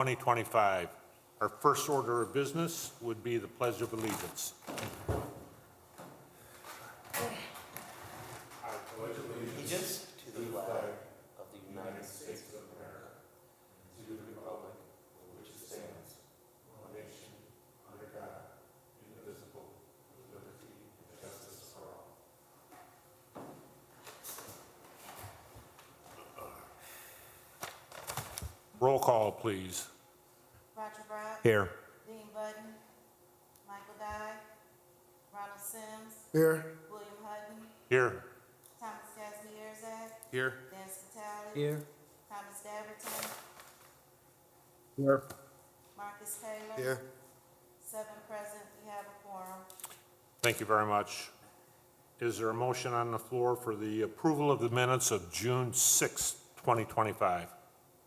2025. Our first order of business would be the Pledge of Allegiance. Allegiance to the flag of the United States of America, and to the republic for which it stands, one nation, under God, indivisible, with liberty and justice for all. Roll call, please. Roger Brock. Here. Dean Button. Michael Dye. Ronald Sims. Here. William Hutton. Here. Thomas Kazmierzak. Here. Dan Scatali. Here. Thomas Daverton. Here. Marcus Taylor. Here. 7 present. We have a quorum. Thank you very much. Is there a motion on the floor for the approval of the minutes of June 6, 2025?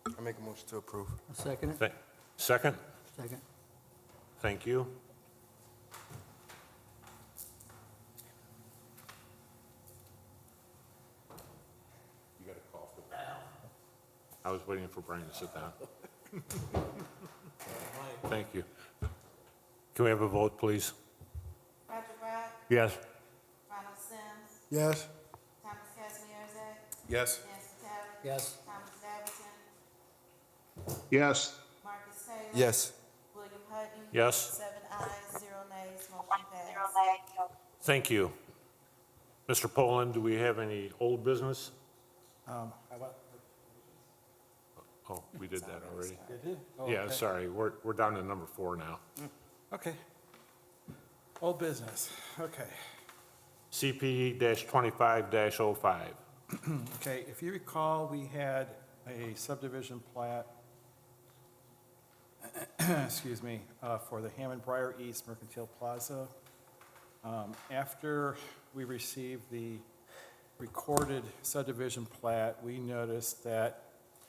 I make a motion to approve. I'll second it. Second? Second. Thank you. You got to call for that. I was waiting for Brian to sit down. Thank you. Can we have a vote, please? Roger Brock. Yes. Ronald Sims. Yes. Thomas Kazmierzak. Yes. Dan Scatali. Yes. Thomas Daverton. Yes. Marcus Taylor. Yes. William Hutton. Yes. 7 ayes, 0 nays. Motion passed. Thank you. Mr. Poland, do we have any old business? Oh, we did that already? Yeah, sorry, we're down to number 4 now. Okay. Old business, okay. CP-25-05. Okay, if you recall, we had a subdivision plat, excuse me, for the Hammond Briar East Mercantile Plaza. After we received the recorded subdivision plat, we noticed that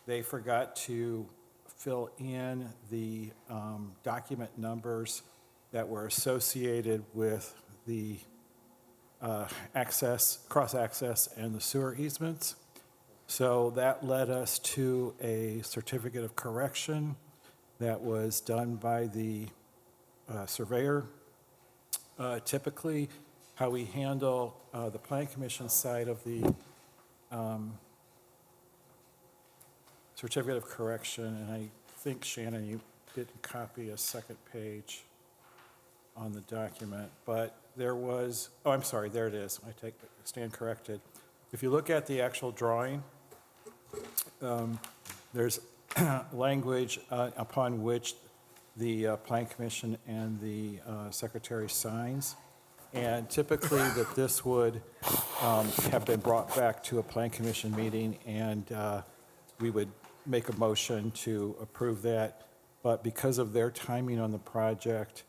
they forgot to fill in the document numbers that were associated with the cross-access and the sewer easements. So that led us to a certificate of correction that was done by the surveyor. Typically, how we handle the Planning Commission side of the certificate of correction, and I think, Shannon, you didn't copy a second page on the document, but there was, oh, I'm sorry, there it is. Stand corrected. If you look at the actual drawing, there's language upon which the Planning Commission and the Secretary signs. And typically that this would have been brought back to a Planning Commission meeting, and we would make a motion to approve that. But because of their timing on the project,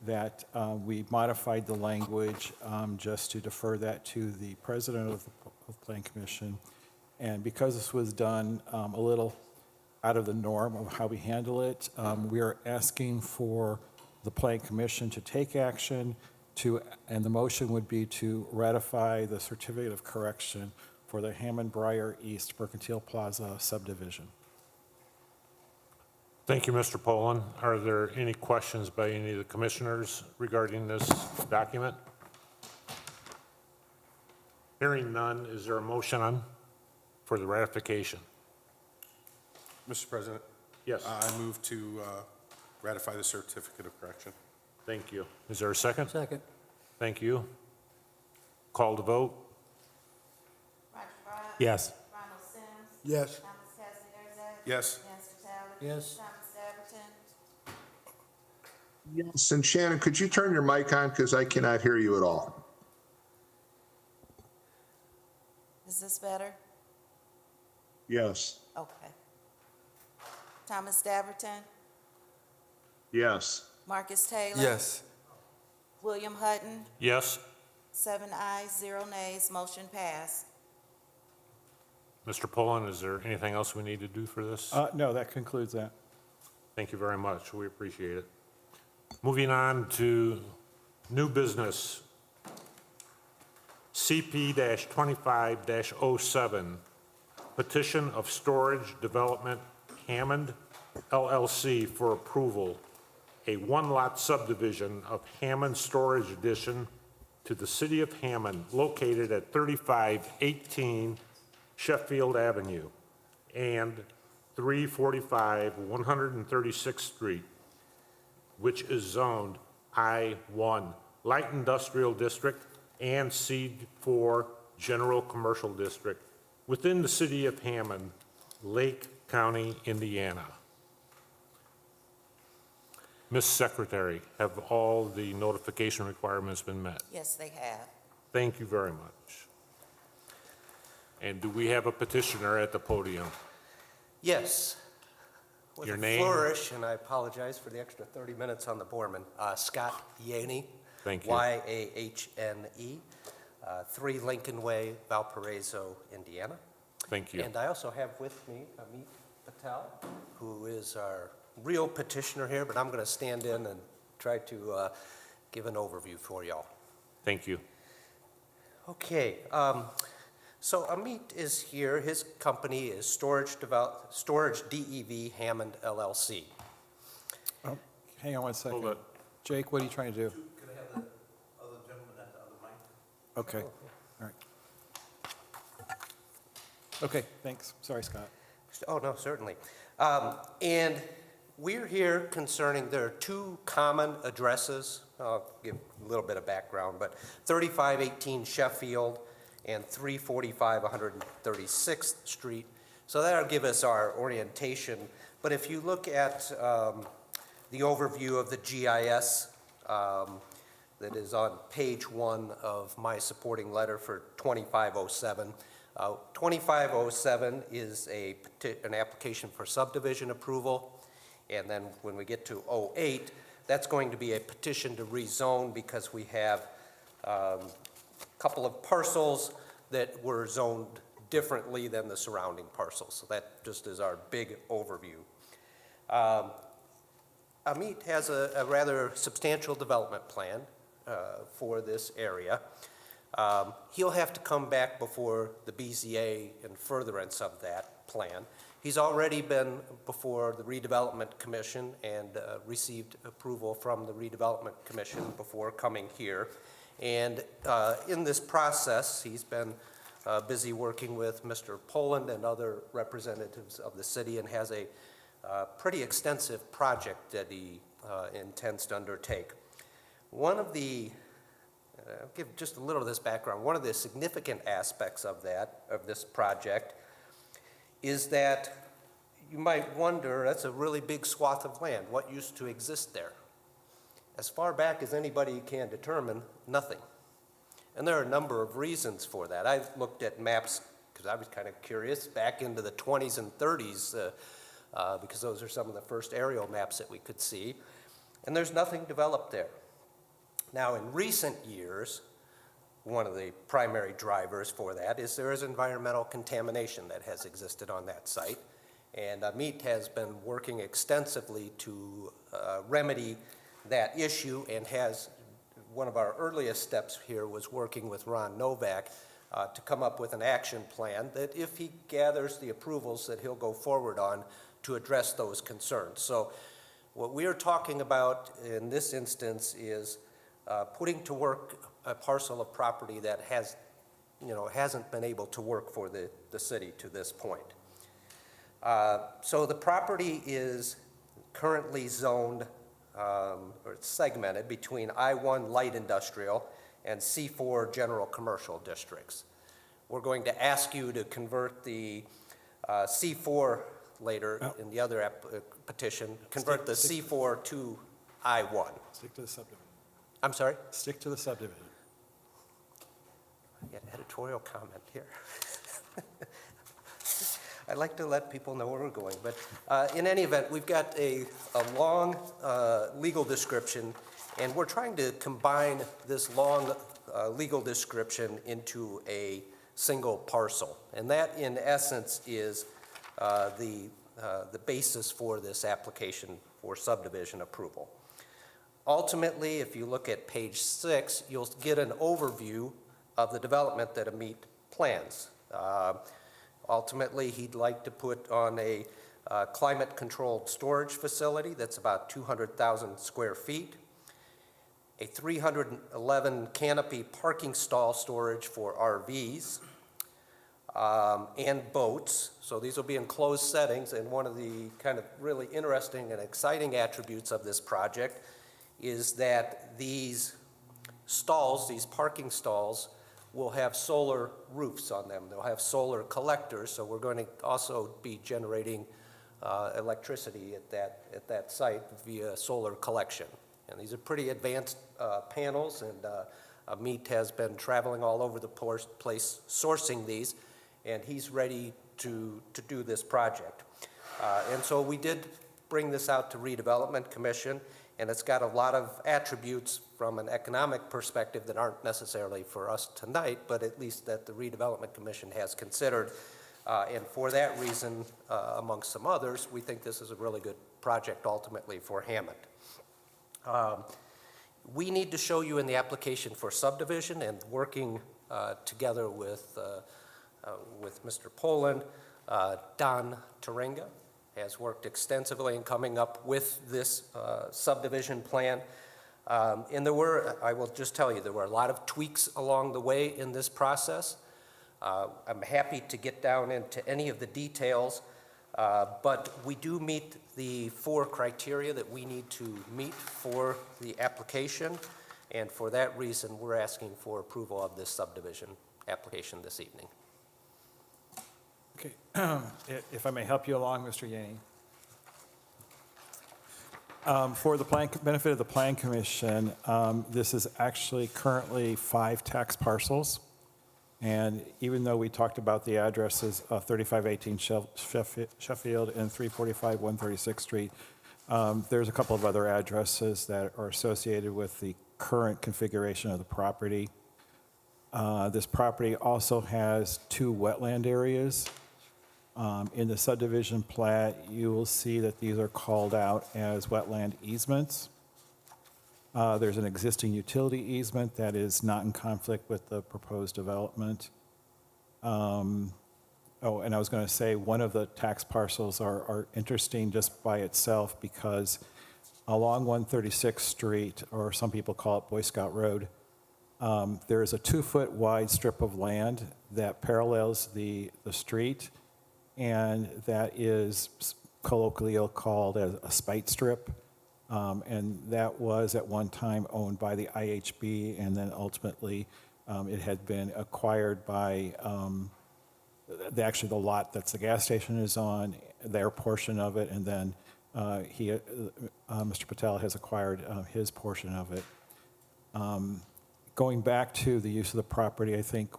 that we modified the language just to defer that to the president of the Planning Commission. And because this was done a little out of the norm of how we handle it, we are asking for the Planning Commission to take action and the motion would be to ratify the certificate of correction for the Hammond Briar East Mercantile Plaza subdivision. Thank you, Mr. Poland. Are there any questions by any of the commissioners regarding this document? Hearing none, is there a motion for the ratification? Mr. President? Yes. I move to ratify the certificate of correction. Thank you. Is there a second? Second. Thank you. Call to vote? Roger Brock. Yes. Ronald Sims. Yes. Thomas Kazmierzak. Yes. Dan Scatali. Yes. Thomas Daverton. Yes, and Shannon, could you turn your mic on because I cannot hear you at all? Is this better? Yes. Okay. Thomas Daverton. Yes. Marcus Taylor. Yes. William Hutton. Yes. 7 ayes, 0 nays. Motion passed. Mr. Poland, is there anything else we need to do for this? No, that concludes that. Thank you very much. We appreciate it. Moving on to new business. CP-25-07, petition of storage development Hammond LLC for approval, a one-lot subdivision of Hammond Storage Addition to the City of Hammond located at 3518 Sheffield Avenue and 345 136th Street, which is zoned I-1 Light Industrial District and C4 General Commercial District within the City of Hammond, Lake County, Indiana. Ms. Secretary, have all the notification requirements been met? Yes, they have. Thank you very much. And do we have a petitioner at the podium? Yes. With Your a name? flourish, and I apologize for the extra 30 minutes on the Borman. Scott Yaney. Thank you. Yahne, 3 Lincoln Way, Valparaiso, Indiana. Thank you. And I also have with me Amit Patel, who is our real petitioner here, but I'm going to stand in and try to give an overview for y'all. Thank you. Okay, so Amit is here. His company is Storage DEV Hammond LLC. Hang on one second. Hold it. Jake, what are you trying to do? Could I have the other gentleman at the other mic? Okay, all right. Okay, thanks. Sorry, Scott. Oh, no, certainly. And we're here concerning, there are 2 common addresses. I'll give a little bit of background, but 3518 Sheffield and 345 136th Street. So that'll give us our orientation. But if you look at the overview of the GIS that is on page 1 of my supporting letter for 2507, 2507 is an application for subdivision approval. And then when we get to 08, that's going to be a petition to rezone because we have a couple of parcels that were zoned differently than the surrounding parcels. So that just is our big overview. Amit has a rather substantial development plan for this area. He'll have to come back before the BZA in furtherance of that plan. He's already been before the Redevelopment Commission and received approval from the Redevelopment Commission before coming here. And in this process, he's been busy working with Mr. Poland and other representatives of the city and has a pretty extensive project that he intends to undertake. One of the I'll give just a little of this background. One of the significant aspects of this project, is that you might wonder, that's a really big swath of land. What used to exist there? As far back as anybody can determine, nothing. And there are a number of reasons for that. I looked at maps, because I was kind of curious, back into the 20s and 30s, because those are some of the first aerial maps that we could see. And there's nothing developed there. Now, in recent years, one of the primary drivers for that is there is environmental contamination that has existed on that site. And Amit has been working extensively to remedy that issue and has, one of our earliest steps here was working with Ron Novak to come up with an action plan that if he gathers the approvals that he'll go forward on to address those concerns. So what we are talking about in this instance is putting to work a parcel of property that hasn't been able to work for the city to this point. So the property is currently zoned, or it's segmented between I-1 light industrial and C4 general commercial districts. We're going to ask you to convert the C4 later in the other petition, convert the C4 to I-1. Stick to the subdivision. I'm sorry? Stick to the subdivision. I get editorial comment here. I like to let people know where we're going, but in any event, we've got a long legal description, and we're trying to combine this long legal description into a single parcel, and that, in essence, is the basis for this application for subdivision approval. Ultimately, if you look at page 6, you'll get an overview of the development that Amit plans. Ultimately, he'd like to put on a climate-controlled storage facility that's about 200,000 square feet, a 311 canopy parking stall storage for RVs, and boats. So these will be in closed settings, and one of the kind of really interesting and exciting attributes of this project is that these stalls, these parking stalls, will have solar roofs on them. They'll have solar collectors, so we're going to also be generating electricity at that site via solar collection. And these are pretty advanced panels, and Meet has been traveling all over the place sourcing these, and he's ready to do this project. And so we did bring this out to Redevelopment Commission, and it's got a lot of attributes from an economic perspective that aren't necessarily for us tonight, but at least that the Redevelopment Commission has considered. And for that reason, amongst some others, we think this is a really good project ultimately for Hammond. We need to show you in the application for subdivision, and working together with Mr. Poland, Don Turinga has worked extensively in coming up with this subdivision plan. And there were, I will just tell you, there were a lot of tweaks along the way in this process. I'm happy to get down into any of the details, but we do meet the 4 criteria that we need to meet for the application, and for that reason, we're asking for approval of this subdivision application this evening. Okay, if I may help you along, Mr. Yaney. For the benefit of the Plan Commission, this is actually currently 5 tax parcels. And even though we talked about the addresses of 3518 Sheffield and 345 136th Street, there's a couple of other addresses that are associated with the current configuration of the property. This property also has 2 wetland areas. In the subdivision plat, you will see that these are called out as wetland easements. There's an existing utility easement that is not in conflict with the proposed development. And I was going to say, one of the tax parcels are interesting just by itself because along 136th Street, or some people call it Boy Scout Road, there is a 2-foot wide strip of land that parallels the street, and that is colloquially called a spite strip. And that was at one time owned by the IHB, and then ultimately it had been acquired by actually the lot that the gas station is on, their portion of it, and then Mr. Patel has acquired his portion of it. Going back to the use of the property, I think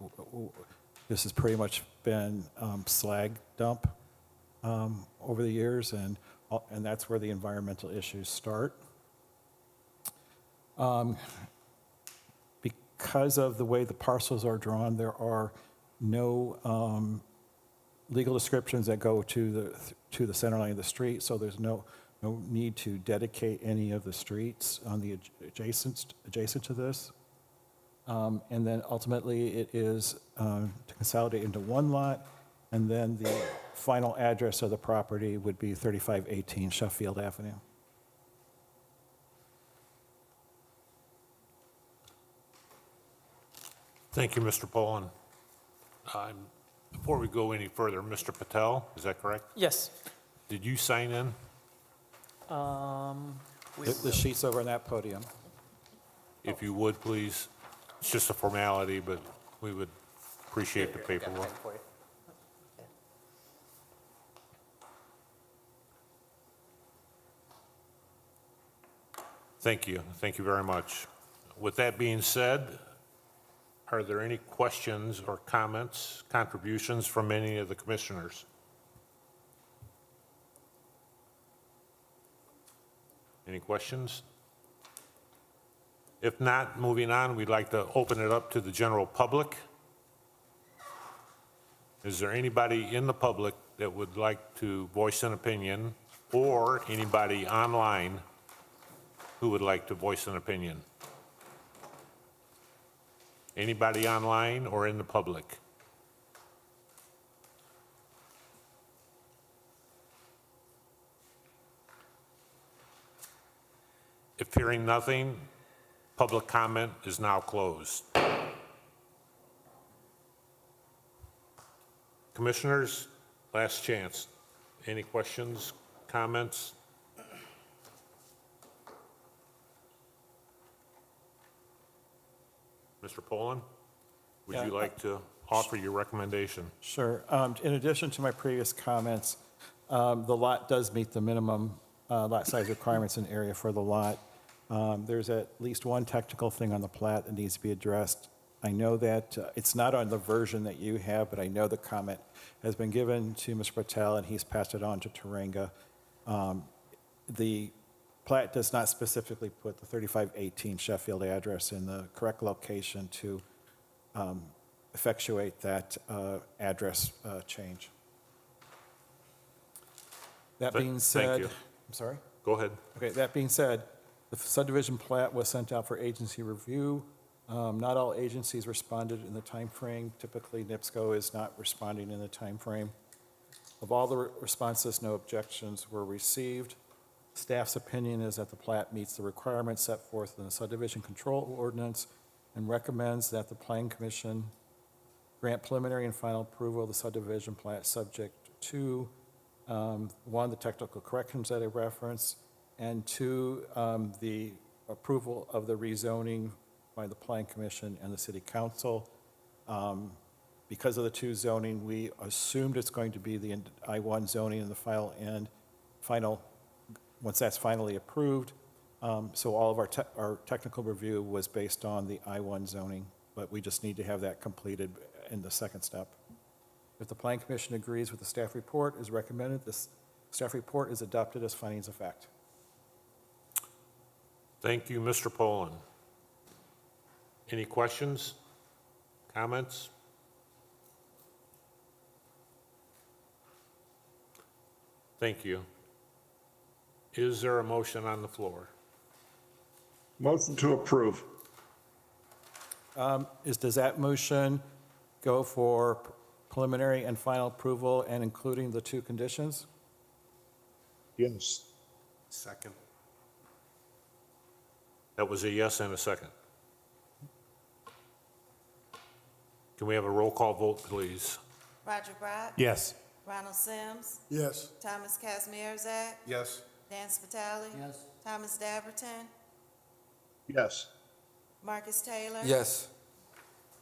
this has pretty much been slag dump over the years, and that's where the environmental issues start. Because of the way the parcels are drawn, there are no legal descriptions that go to the center line of the street, so there's no need to dedicate any of the streets on the adjacent to this. And then ultimately it is to consolidate into one lot, and then the final address of the property would be 3518 Sheffield Avenue. Thank you, Mr. Poland. Before we go any further, Mr. Patel, is that correct? Yes. Did you sign in? The sheet's over on that podium. If you would, please. It's just a formality, but we would appreciate the paperwork. Thank you. Thank you very much. With that being said, are there any questions or comments, contributions from any of the commissioners? Any questions? If not, moving on, we'd like to open it up to the general public. Is there anybody in the public that would like to voice an opinion, or anybody online who would like to voice an opinion? Anybody online or in the public? If hearing nothing, public comment is now closed. Commissioners, last chance. Any questions, comments? Mr. Poland, would you Yeah, like to offer your recommendation? Sure. In addition to my previous comments, the lot does meet the minimum lot size requirements and area for the lot. There's at least one technical thing on the plat that needs to be addressed. I know that it's not on the version that you have, but I know the comment has been given to Mr. Patel, and he's passed it on to Taranga. The plat does not specifically put the 3518 Sheffield address in the correct location to effectuate that address change. That Thank- being thank said, you. I'm sorry? Go ahead. Okay, that being said, the subdivision plat was sent out for agency review. Not all agencies responded in the timeframe. Typically, NIPSCO is not responding in the timeframe. Of all the responses, no objections were received. Staff's opinion is that the plat meets the requirements set forth in the subdivision control ordinance and recommends that the Planning Commission grant preliminary and final approval of the subdivision plat subject to, one, the technical corrections that I referenced, and two, the approval of the rezoning by the Planning Commission and the City Council. Because of the two zoning, we assumed it's going to be the I-1 zoning in the final, once that's finally approved. So all of our technical review was based on the I-1 zoning, but we just need to have that completed in the second step. If the Planning Commission agrees with the staff report as recommended, this staff report is adopted as findings of fact. Thank you, Mr. Poland. Any questions, comments? Thank you. Is there a motion on the floor? Motion to approve. Does that motion go for preliminary and final approval and including the two conditions? Yes. Second. That was a yes and a second. Can we have a roll call vote, please? Roger Brock. Yes. Ronald Sims. Yes. Thomas Kazmierzak. Yes. Dan Spitali. Yes. Thomas Daverton. Yes. Marcus Taylor. Yes.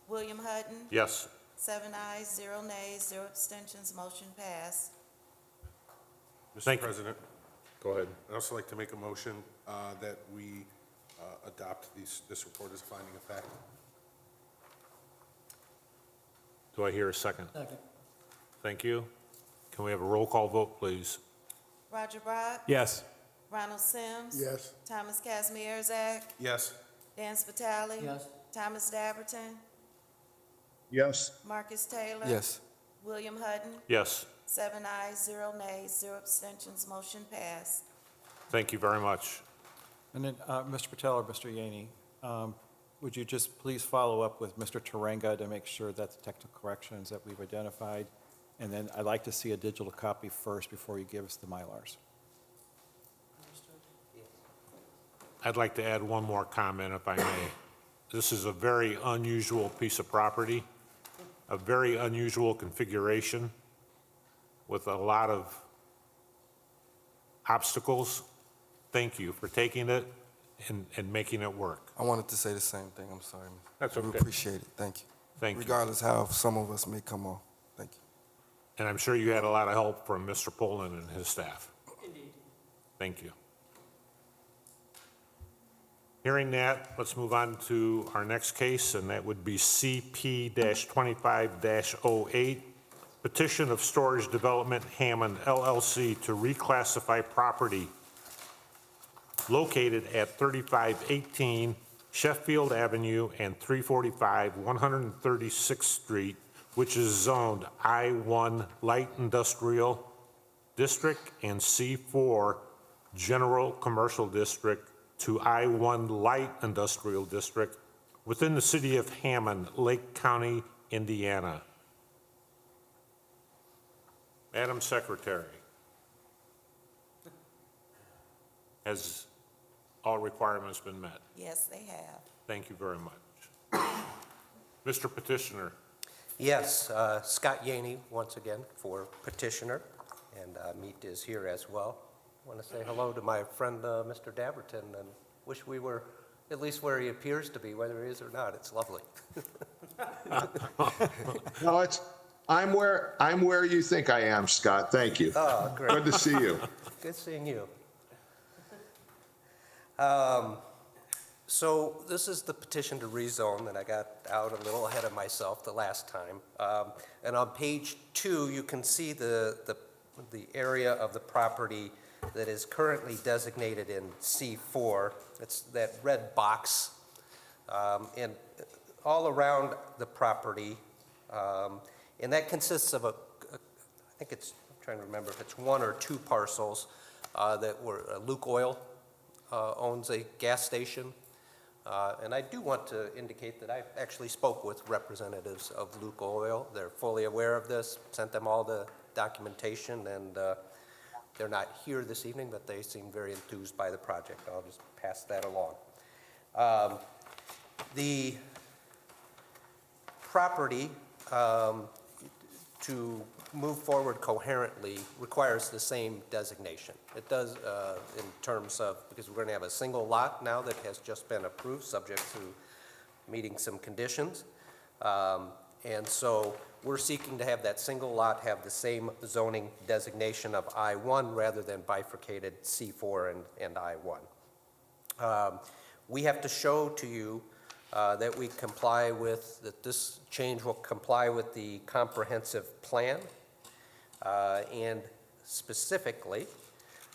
William Hutton. Yes. 7 ayes, 0 nays, 0 abstentions, motion passed. Thank Mr. you. President, Go ahead. I'd also like to make a motion that we adopt this report as a finding of fact. Do I hear a second? Second. Thank you. Can we have a roll call vote, please? Roger Brock. Yes. Ronald Sims. Yes. Thomas Kazmierzak. Yes. Dan Spitali. Yes. Thomas Daverton. Yes. Marcus Taylor. Yes. William Hutton. Yes. 7 ayes, 0 nays, 0 abstentions, motion passed. Thank you very much. And then, Mr. Patel or Mr. Yaney, would you just please follow up with Mr. Taranga to make sure that the technical corrections that we've identified? And then I'd like to see a digital copy first before you give us the Mylars. I'd like to add one more comment, if I may. This is a very unusual piece of property, a very unusual configuration with a lot of obstacles. Thank you for taking it and making it work. I wanted to say the same thing. I'm sorry. That's We okay. appreciate it. Thank you. Thank you. Regardless how some of us may come off. Thank you. And I'm sure you had a lot of help from Mr. Poland and his staff. Indeed. Thank you. Hearing that, let's move on to our next case, and that would be CP-25-08, petition of Storage Development Hammond LLC to reclassify property located at 3518 Sheffield Avenue and 345 136th Street, which is zoned I-1 Light Industrial District and C4 General Commercial District to I-1 Light Industrial District within the city of Hammond, Lake County, Indiana. Madam Secretary, has all requirements been met? Yes, they have. Thank you very much. Mr. Petitioner, Yes, Scott Yaney, once again, for petitioner, and Meet is here as well. I want to say hello to my friend, Mr. Daverton, and wish we were at least where he appears to be, whether he is or not. It's lovely. No, I'm where you think I am, Scott. Thank you. Oh, great. Good to see you. Good seeing you. So this is the petition to rezone that I got out a little ahead of myself the last time. And on page 2, you can see the area of the property that is currently designated in C4. It's that red box. And all around the property, and that consists of I think it's, I'm trying to remember if it's 1 or 2 parcels that were, Luke Oil owns a gas station. And I do want to indicate that I actually spoke with representatives of Luke Oil. They're fully aware of this, sent them all the documentation, and they're not here this evening, but they seem very enthused by the project. I'll just pass that along. The property to move forward coherently requires the same designation. It does in terms of, because we're going to have a single lot now that has just been approved, subject to meeting some conditions. And so we're seeking to have that single lot have the same zoning designation of I-1 rather than bifurcated C4 and I-1. We have to show to you that we comply with, that this change will comply with the comprehensive plan, and specifically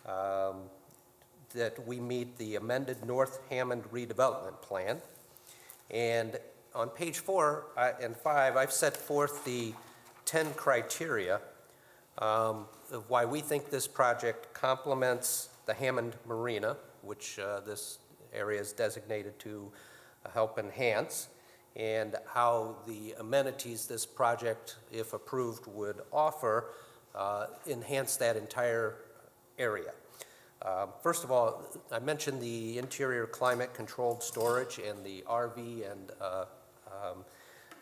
that we meet the amended North Hammond redevelopment plan. And on page 4 and 5, I've set forth the 10 criteria of why we think this project complements the Hammond Marina, which this area is designated to help enhance, and how the amenities this project, if approved, would offer enhance that entire area. First of all, I mentioned the interior climate-controlled storage and the RV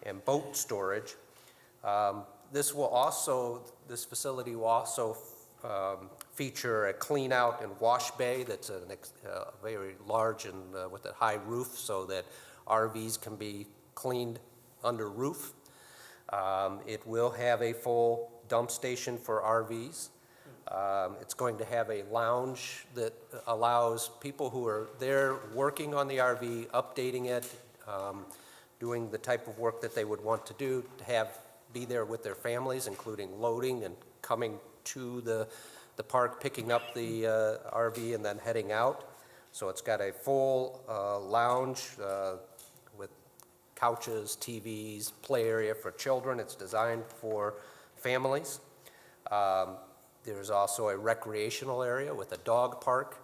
and boat storage. This facility will also feature a clean-out and wash bay that's very large and with a high roof, so that RVs can be cleaned under roof. It will have a full dump station for RVs. It's going to have a lounge that allows people who are there working on the RV, updating it, doing the type of work that they would want to do, to be there with their families, including loading and coming to the park, picking up the RV and then heading out. So it's got a full lounge with couches, TVs, play area for children. It's designed for families. There's also a recreational area with a dog park.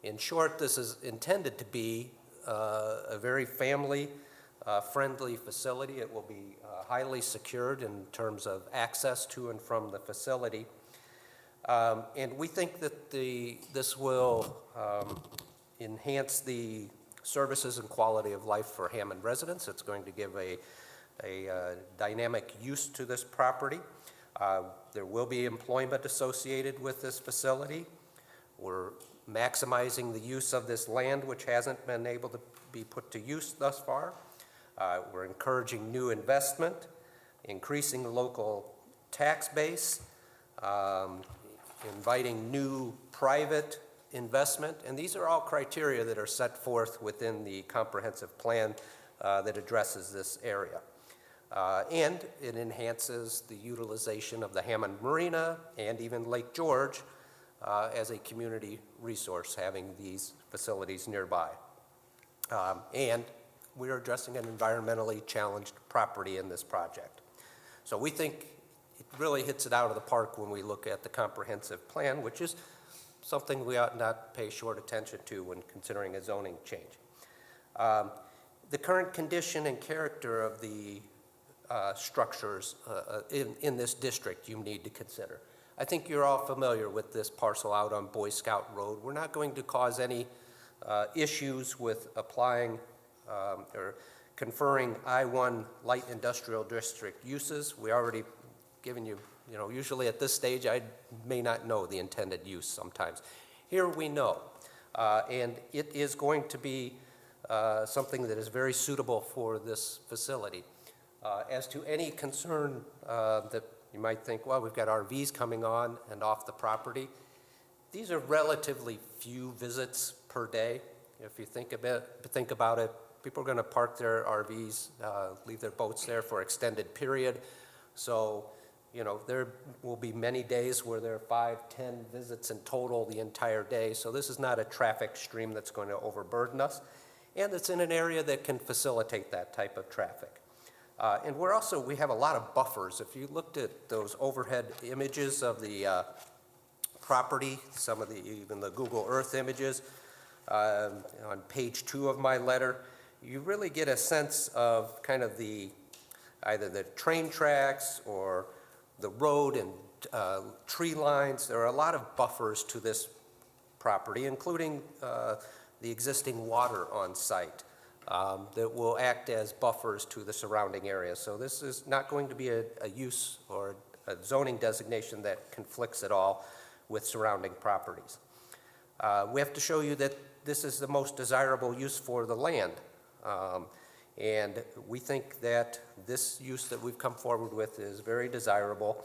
In short, this is intended to be a very family-friendly facility. It will be highly secured in terms of access to and from the facility. And we think that this will enhance the services and quality of life for Hammond residents. It's going to give a dynamic use to this property. There will be employment associated with this facility. We're maximizing the use of this land, which hasn't been able to be put to use thus far. We're encouraging new investment, increasing the local tax base, inviting new private investment, and these are all criteria that are set forth within the comprehensive plan that addresses this area. And it enhances the utilization of the Hammond Marina and even Lake George as a community resource, having these facilities nearby. And we are addressing an environmentally challenged property in this project. So we think it really hits it out of the park when we look at the comprehensive plan, which is something we ought not pay short attention to when considering a zoning change. The current condition and character of the structures in this district you need to consider. I think you're all familiar with this parcel out on Boy Scout Road. We're not going to cause any issues with applying or conferring I-1 light industrial district uses. We already given you, usually at this stage, I may not know the intended use sometimes. Here we know, and it is going to be something that is very suitable for this facility. As to any concern that you might think, well, we've got RVs coming on and off the property, these are relatively few visits per day. If you think about it, people are going to park their RVs, leave their boats there for extended period. So, there will be many days where there are 5, 10 visits in total the entire day. So this is not a traffic stream that's going to overburden us. And it's in an area that can facilitate that type of traffic. And we have a lot of buffers. If you looked at those overhead images of the property, even the Google Earth images, on page 2 of my letter, you really get a sense of kind of either the train tracks or the road and tree lines. There are a lot of buffers to this property, including the existing water on site that will act as buffers to the surrounding area. So this is not going to be a use or a zoning designation that conflicts at all with surrounding properties. We have to show you that this is the most desirable use for the land. And we think that this use that we've come forward with is very desirable.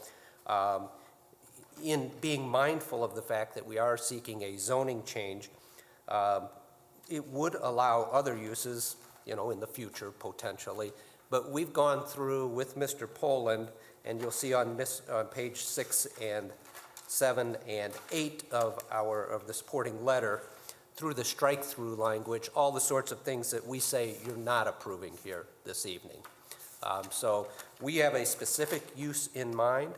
In being mindful of the fact that we are seeking a zoning change, it would allow other uses, in the future potentially. But we've gone through with Mr. Poland, and you'll see on page 6 and 7 and 8 of the supporting letter, through the strike-through language, all the sorts of things that we say you're not approving here this evening. So we have a specific use in mind,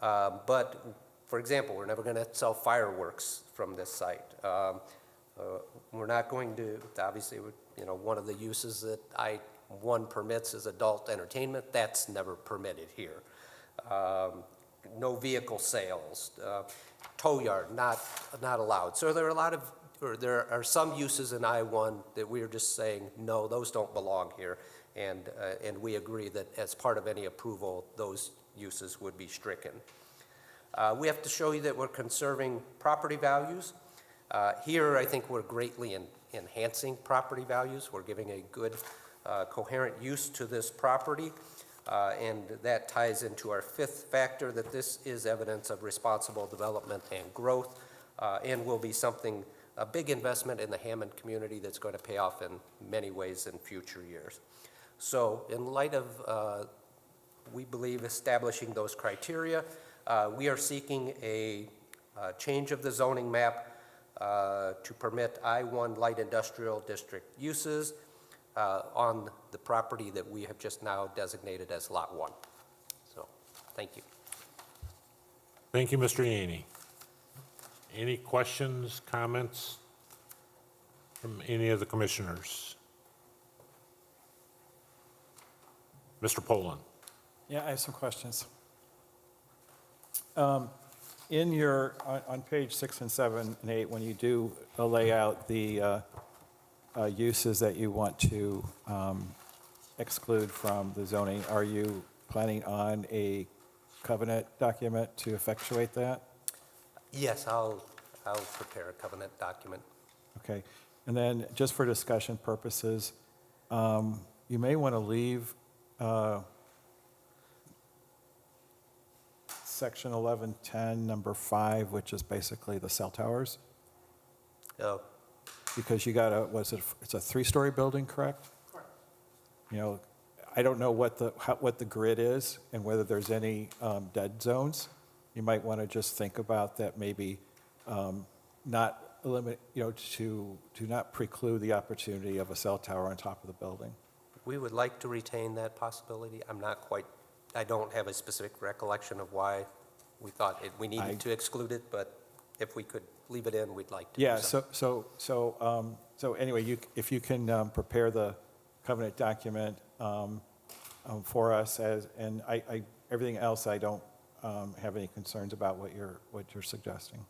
but for example, we're never going to sell fireworks from this site. We're not going to, obviously, one of the uses that I-1 permits is adult entertainment. That's never permitted here. No vehicle sales, tow yard, not allowed. So there are some uses in I-1 that we are just saying, no, those don't belong here. And we agree that as part of any approval, those uses would be stricken. We have to show you that we're conserving property values. Here, I think we're greatly enhancing property values. We're giving a good, coherent use to this property. And that ties into our 5th factor, that this is evidence of responsible development and growth, and will be a big investment in the Hammond community that's going to pay off in many ways in future years. So in light of, we believe, establishing those criteria, we are seeking a change of the zoning map to permit I-1 light industrial district uses on the property that we have just now designated as Lot 1. So, thank you. Thank you, Mr. Yaney. Any questions, comments from any of the commissioners? Mr. Poland. Yeah, I have some questions. On page 6 and 7 and 8, when you do lay out the uses that you want to exclude from the zoning, are you planning on a covenant document to effectuate that? Yes, I'll prepare a covenant document. Okay. And then just for discussion purposes, you may want to leave section 1110, number 5, which is basically the cell towers, Oh, because you got it's a 3-story building, correct? Correct. I don't know what the grid is and whether there's any dead zones. You might want to just think about that, maybe not eliminate, to not preclude the opportunity of a cell tower on top of the building. we would like to retain that possibility. I don't have a specific recollection of why we thought we needed to exclude it, but if we could leave it in, we'd like to. Yeah, so anyway, if you can prepare the covenant document for us, and everything else, I don't have any concerns about what you're suggesting.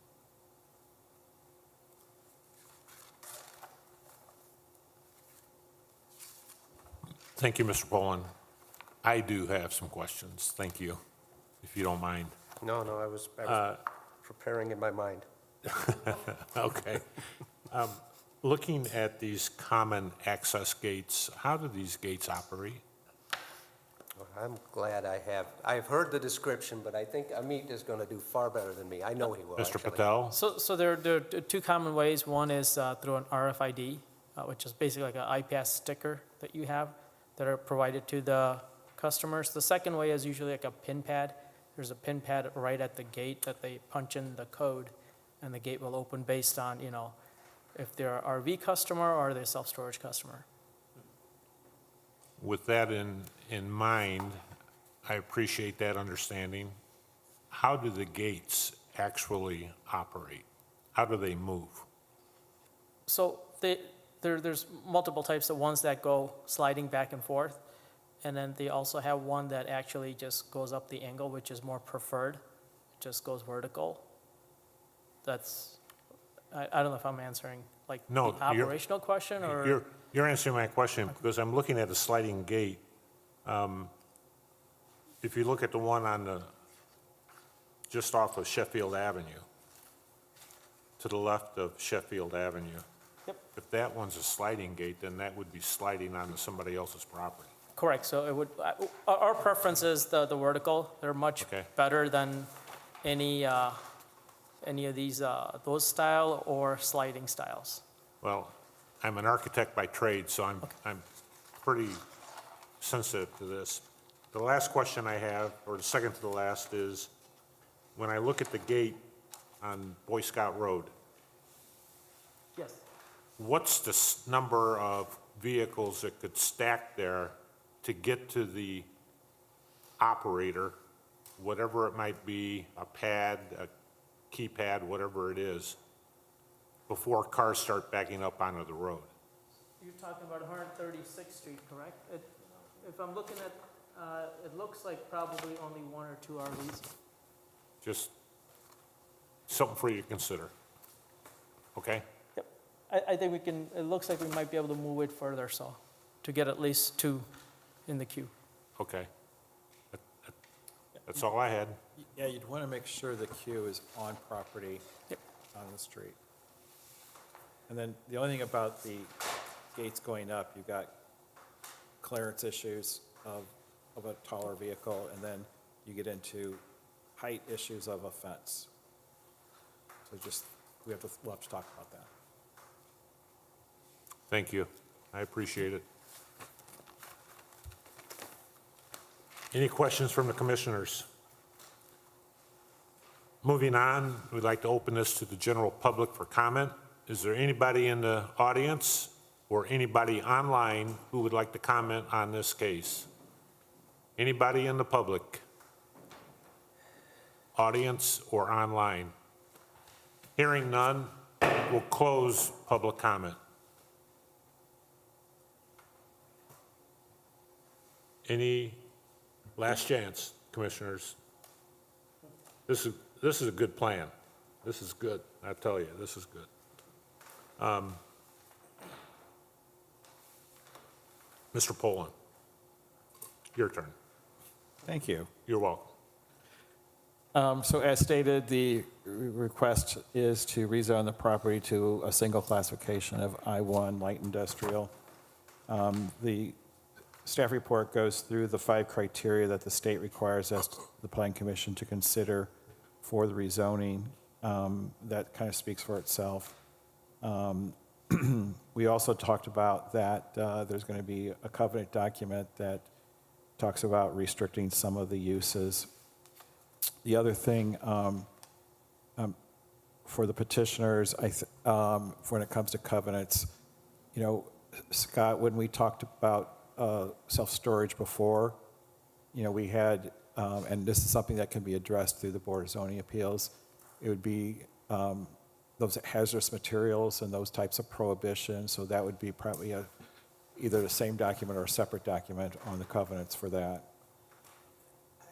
Thank you, Mr. Poland. I do have some questions, thank you, if you don't mind. No, I was preparing in my mind. Okay. Looking at these common access gates, how do these gates operate? I'm glad I've heard the description, but I think Amit is going to do far better than me. I know he will, Mr. actually. Patel? So there are two common ways. One is through an RFID, which is basically like an iPass sticker that you have that are provided to the customers. The second way is usually like a pin pad. There's a pin pad right at the gate that they punch in the code, and the gate will open based on, if they're an RV customer or they're a self-storage customer. With that in mind, I appreciate that understanding. How do the gates actually operate? How do they move? So there's multiple types of ones that go sliding back and forth. And then they also have one that actually just goes up the angle, which is more preferred. It just goes vertical. I don't know if I'm answering like No, the operational question or. You're answering my question because I'm looking at a sliding gate. If you look at the one just off of Sheffield Avenue, to the left of Sheffield Avenue. Yep. If that one's a sliding gate, then that would be sliding onto somebody else's property. Correct, so it would, our preference is the vertical. They're much Okay. better than any of these, those style or sliding styles. Well, I'm an architect by trade, so I'm pretty sensitive to this. The last question I have, or the second to the last, is when I look at the gate on Boy Scout Road, Yes. what's the number of vehicles that could stack there to get to the operator, whatever it might be, a pad, a keypad, whatever it is, before cars start backing up onto the road? You're talking about 136th Street, correct? If I'm looking at, it looks like probably only one or two RVs. Just something for you to consider. Okay? Yep. I think we can, it looks like we might be able to move it further, so, to get at least two in the queue. Okay. That's all I had. Yeah, you'd want to make sure the queue is on property, Yep. on the street. And then the only thing about the gates going up, you've got clearance issues of a taller vehicle, and then you get into height issues of a fence. So we'll have to talk about that. Thank you. I appreciate it. Any questions from the commissioners? Moving on, we'd like to open this to the general public for comment. Is there anybody in the audience or anybody online who would like to comment on this case? Anybody in the public? Audience or online? Hearing none, we'll close public comment. Any last chance, commissioners? This is a good plan. This is good. I tell you, this is good. Mr. Poland, your turn. Thank you. You're welcome. So as stated, the request is to rezone the property to a single classification of I-1 light industrial. The staff report goes through the 5 criteria that the state requires us, the Plan Commission, to consider for the rezoning. That kind of speaks for itself. We also talked about that there's going to be a covenant document that talks about restricting some of the uses. The other thing for the petitioners, when it comes to covenants, Scott, when we talked about self-storage before, we had, and this is something that can be addressed through the Board of Zoning Appeals, it would be those hazardous materials and those types of prohibitions, so that would be probably either the same document or a separate document on the covenants for that.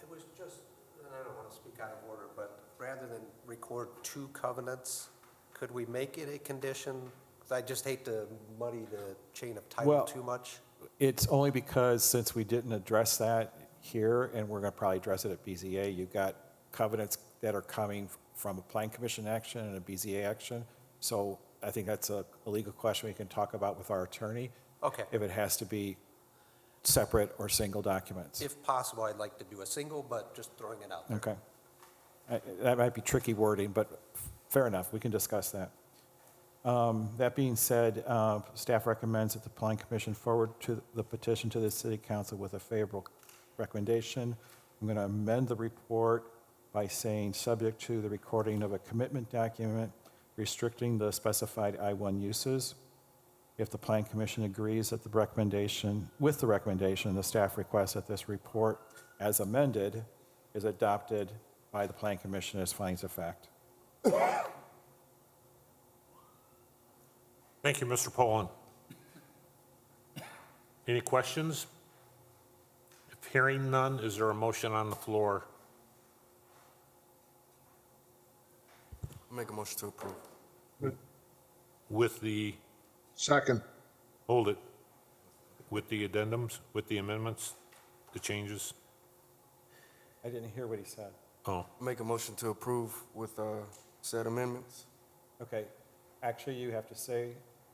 It was just, and I don't want to speak out of order, but rather than record 2 covenants, could we make it a condition? 'Cause I just hate to muddy the chain of title Well, too much. It's only because since we didn't address that here, and we're going to probably address it at BZA, you've got covenants that are coming from a plan commission action and a BZA action. So I think that's a legal question we can talk about with our attorney, Okay. if it has to be separate or single documents. If possible, I'd like to do a single, but just throwing it out there. Okay. That might be tricky wording, but fair enough, we can discuss that. That being said, staff recommends that the Plan Commission forward to the petition to the City Council with a favorable recommendation. I'm going to amend the report by saying, subject to the recording of a commitment document restricting the specified I-1 uses. If the Plan Commission agrees that the recommendation, the staff requests that this report, as amended, is adopted by the Plan Commission as findings of fact. Thank you, Mr. Poland. Any questions? If hearing none, is there a motion on the floor? Make a motion to approve. With the, Second. hold it, with the addendums, with the amendments, the changes? I didn't hear what he said. Oh, Make a motion to approve with said amendments. Okay, actually, you have to say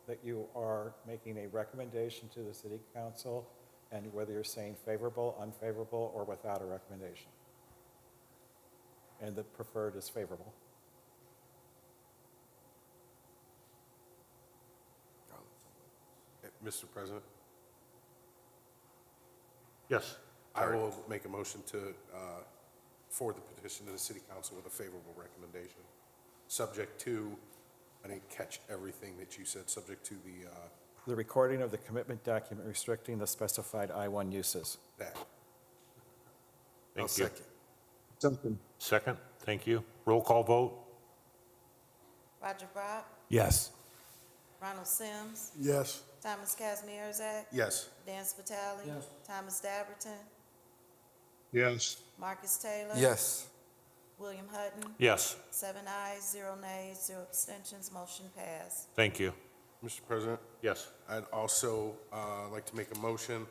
that you are making a recommendation to the city council, and whether you're saying favorable, unfavorable, or without a recommendation. And the preferred is favorable. Mr. President, yes. I will make a motion to, forward the petition to the city council with a favorable recommendation, subject to, I didn't catch everything that you said, subject to The recording of the commitment document restricting the specified I-1 uses. that. Thank I'll you. second. Second. Second, thank you. Roll call vote? Roger Brock, Yes. Ronald Sims, Yes. Thomas Kazmierzak, Yes. Dan Spitali. Thomas Daberton, Yes. Marcus Taylor. Yes. William Hutton, Yes, 7 ayes, 0 nays, 0 abstentions, motion passed. thank you. Mr. President, Yes, I'd also like to make a motion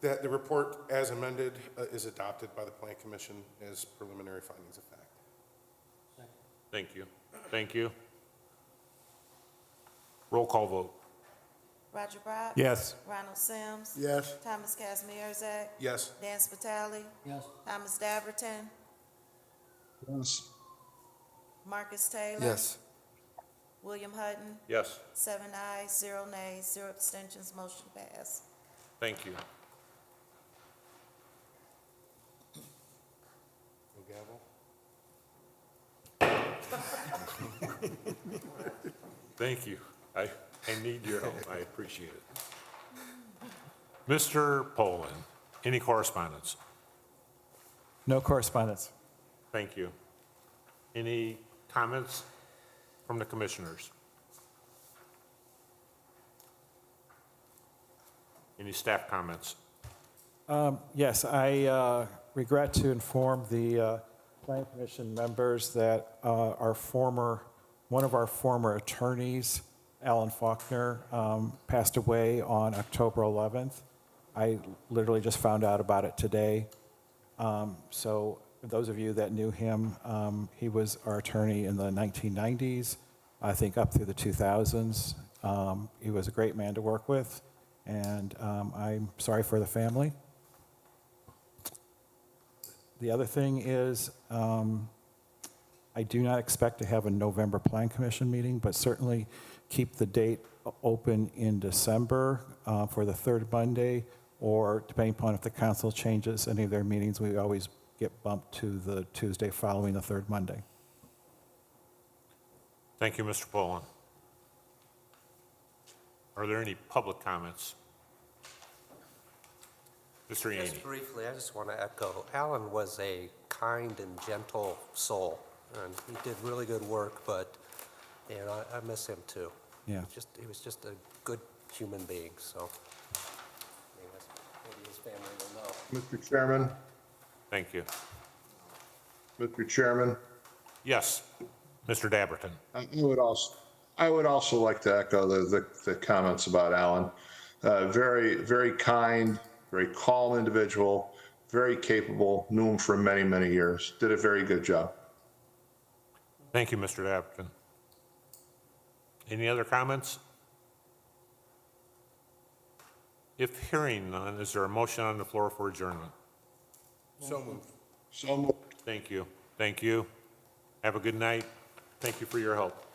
that the report as amended is adopted by the Plan Commission as preliminary findings of fact. thank you. Thank you. Roll call vote? Roger Brock. Yes. Ronald Sims. Yes. Thomas Kazmierzak, Yes. Dan Spitali. Thomas Daberton, Yes. Marcus Taylor. Yes. William Hutton, Yes, 7 ayes, 0 nays, 0 abstentions, motion passed. thank you. No gavel? Thank you. I need your help. I appreciate it. Mr. Poland, any correspondence? No correspondence. Thank you. Any comments from the commissioners? Any staff comments? Yes, I regret to inform the Plan Commission members that one of our former attorneys, Alan Faulkner, passed away on October 11th. I literally just found out about it today. So those of you that knew him, he was our attorney in the 1990s, I think up through the 2000s. He was a great man to work with, and I'm sorry for the family. The other thing is, I do not expect to have a November Plan Commission meeting, but certainly keep the date open in December for the third Monday, or depending upon if the council changes any of their meetings, we always get bumped to the Tuesday following the third Monday. Thank you, Mr. Poland. Are there any public comments? Mr. Yaney? Just briefly, I just want to echo, Alan was a kind and gentle soul, and he did really good work, but, you know, I miss him too. Yeah. He was just a good human being, so maybe his family will know. Mr. Chairman, Thank you. Mr. Chairman, Yes, Mr. Daberton. I would also like to echo the comments about Alan. Very, very kind, very calm individual, very capable, knew him for many, many years, did a very good job. Thank you, Mr. Appleton. Any other comments? If hearing none, is there a motion on the floor for adjournment? So moved. So moved. Thank you. Thank you. Have a good night. Thank you for your help.